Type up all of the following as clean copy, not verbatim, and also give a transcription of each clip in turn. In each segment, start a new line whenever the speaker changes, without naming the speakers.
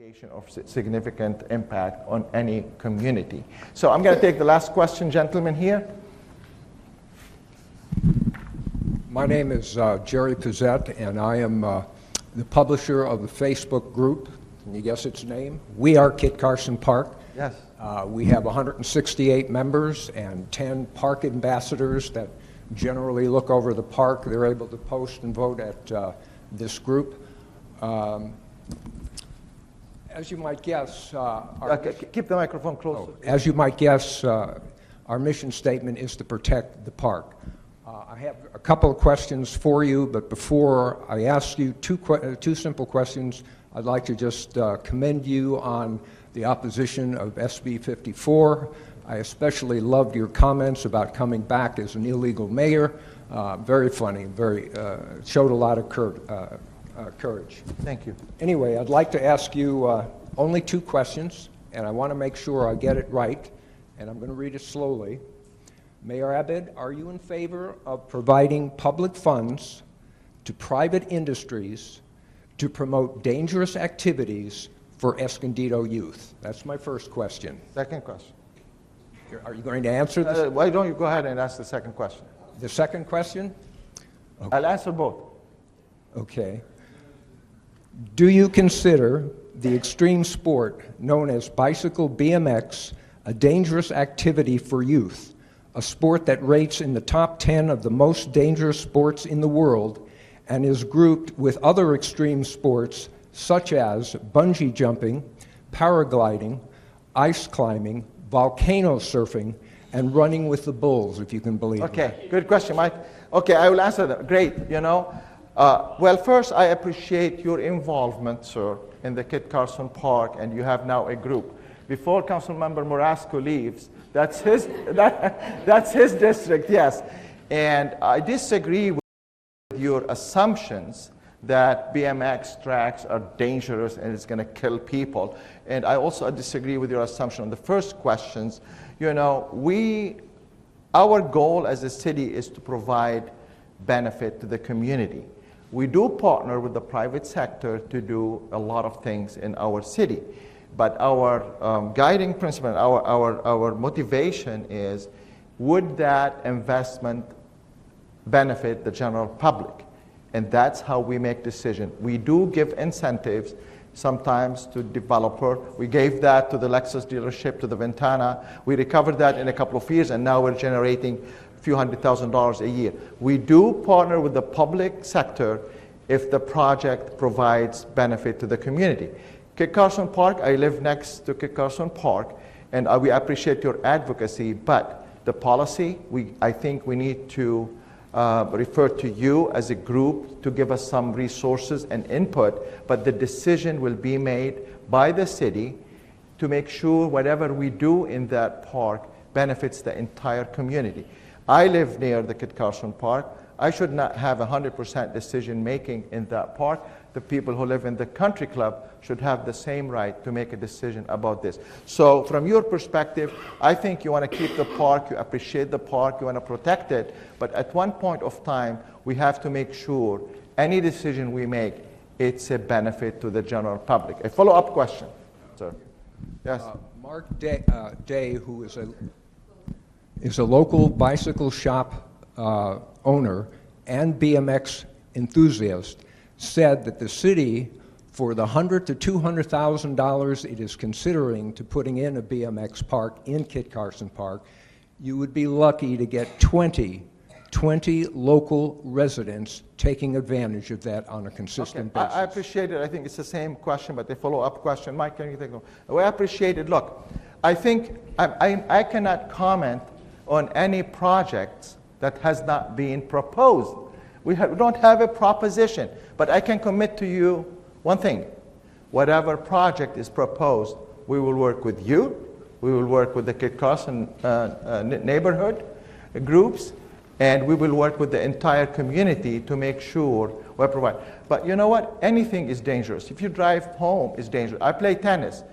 mitigation of significant impact on any community. So I'm going to take the last question, gentlemen here.
My name is Jerry Pizet, and I am the publisher of the Facebook group. Can you guess its name? We Are Kit Carson Park.
Yes.
We have 168 members and 10 park ambassadors that generally look over the park. They're able to post and vote at this group. As you might guess,
keep the microphone closer.
As you might guess, our mission statement is to protect the park. I have a couple of questions for you, but before I ask you two simple questions, I'd like to just commend you on the opposition of SB 54. I especially loved your comments about coming back as an illegal mayor. Very funny, showed a lot of courage.
Thank you.
Anyway, I'd like to ask you only two questions, and I want to make sure I get it right, and I'm going to read it slowly. Mayor Abed, are you in favor of providing public funds to private industries to promote dangerous activities for Escondido youth? That's my first question.
Second question.
Are you going to answer this?
Why don't you go ahead and ask the second question?
The second question?
Okay. I'll answer both.
Okay. Do you consider the extreme sport known as bicycle BMX a dangerous activity for youth, a sport that rates in the top 10 of the most dangerous sports in the world and is grouped with other extreme sports such as bungee jumping, paragliding, ice climbing, volcano surfing, and running with the bulls, if you can believe it?
Okay, good question, Mike. Okay, I will answer that. Great, well, first, I appreciate your involvement, sir, in the Kit Carson Park, and you have now a group. Before Councilmember Morasco leaves, that's his district, yes. And I disagree with your assumptions that BMX tracks are dangerous and it's going to kill people. And I also disagree with your assumption on the first questions. Our goal as a city is to provide benefit to the community. We do partner with the private sector to do a lot of things in our city. But our guiding principle, our motivation is, would that investment benefit the general public? And that's how we make decisions. We do give incentives sometimes to developer. We gave that to the Lexus dealership, to the Ventana. We recovered that in a couple of years, and now we're generating a few $100,000 a year. We do partner with the public sector if the project provides benefit to the community. Kit Carson Park, I live next to Kit Carson Park, and we appreciate your advocacy, but the policy, I think we need to refer to you as a group to give us some resources and input, but the decision will be made by the city to make sure whatever we do in that park benefits the entire community. I live near the Kit Carson Park. I should not have 100% decision making in that park. The people who live in the country club should have the same right to make a decision about this. So from your perspective, I think you want to keep the park, you appreciate the park, you want to protect it, but at one point of time, we have to make sure any decision we make, it's a benefit to the general public. A follow-up question, sir. Yes.
Mark Day, who is a local bicycle shop owner and BMX enthusiast, said that the city, for the $100,000 to $200,000 it is considering to putting in a BMX park in Kit Carson Park, you would be lucky to get 20 local residents taking advantage of that on a consistent basis.
I appreciate it. I think it's the same question, but a follow-up question. Mike, can you take it? Well, I appreciate it. Look, I think I cannot comment on any projects that has not been proposed. We don't have a proposition, but I can commit to you one thing. Whatever project is proposed, we will work with you, we will work with the Kit Carson neighborhood groups, and we will work with the entire community to make sure we provide. But you know what? Anything is dangerous. If you drive home, it's dangerous. I play tennis,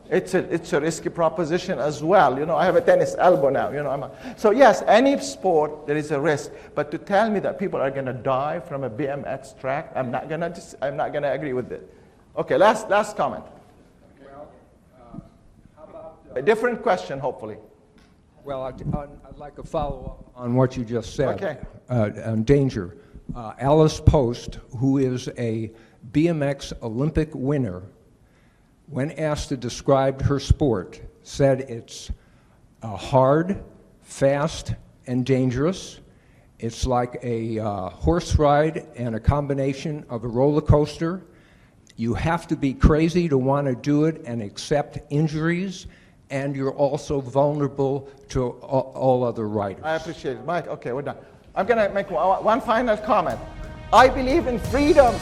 It's a risky proposition as well. I have a tennis elbow now. So yes, any sport there is a risk. But to tell me that people are going to die from a BMX track, I'm not going to agree with it. Okay, last comment. A different question, hopefully.
Well, I'd like a follow-up on what you just said.
Okay.
On danger. Alice Post, who is a BMX Olympic winner, when asked to describe her sport, said it's hard, fast, and dangerous. It's like a horse ride and a combination of a roller coaster. You have to be crazy to want to do it and accept injuries, and you're also vulnerable to all other riders.
I appreciate it. Mike, okay, we're done. I'm going to make one final comment. I believe in freedom.